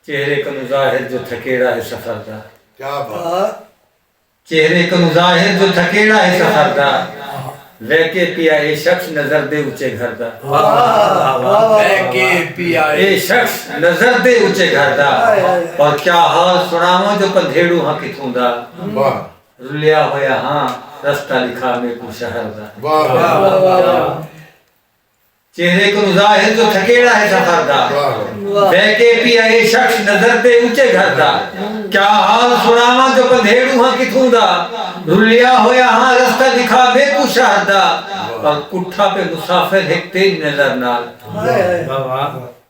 چہرے کا ظاہر جو تھکیڑا ہے سفر دا، کیا بات، چہرے کا ظاہر جو تھکیڑا ہے سفر دا، وے کے پیا اے شخص نظر دے اونچے گھر دا، وے کے پیا اے شخص نظر دے اونچے گھر دا، اور کیا حال سناواں جو پندھیڑو ہاں کتھوں دا، واہ رلیا ہویا ہاں رستہ لکھا میں کو شہر دا، واہ چہرے کو ظاہر جو تھکیڑا ہے سفر دا، واہ وے کے پیا اے شخص نظر دے اونچے گھر دا، کیا حال سناواں جو پندھیڑو ہاں کتھوں دا، رلیا ہویا ہاں رستہ دکھا بے کو شہر دا، اور کٹھا پہ مسافر ایک تیری نظر نال،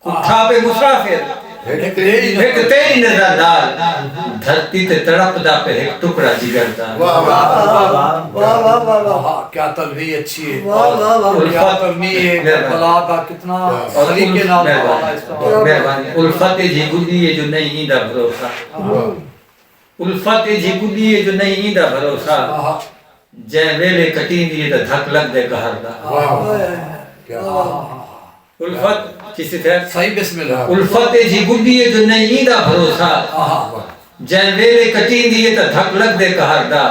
کٹھا پہ مسافر ایک تیری نظر نال، دھرتی تے تڑپ دا پہ ایک ٹکڑا جگر دا، کیا تلوی اچھی ہے، الفت کیا تلوی ہے، بلاغہ کتنا سلیقے نال مہربانی، الفت جی گلی ہے جو نہیں دا بھروسہ، الفت جی گلی ہے جو نہیں دا بھروسہ، جے ویلے کٹین دیئے تا دھک لگ دے کہر دا، الفت کسی تھے صحیح بسم اللہ، الفت جی گلی ہے جو نہیں دا بھروسہ، جے ویلے کٹین دیئے تا دھک لگ دے کہر دا،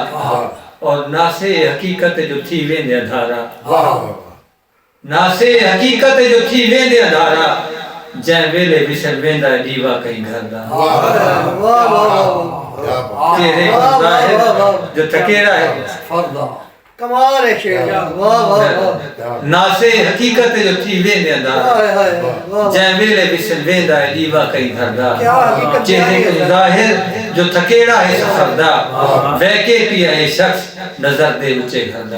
اور ناسے حقیقت جو تھی ویندے ادھارا، ناسے حقیقت جو تھی ویندے ادھارا، جے ویلے بسر ویندہ دیوا کہیں گھر دا، چہرے کا ظاہر جو تھکیڑا ہے فردا کمال ہے شیر، واہ واہ واہ، ناسے حقیقت جو تھی ویندے ادھارا، جے ویلے بسر ویندہ دیوا کہیں گھر دا، چہرے کا ظاہر جو تھکیڑا ہے سفر دا، وے کے پیا اے شخص نظر دے اونچے گھر دا۔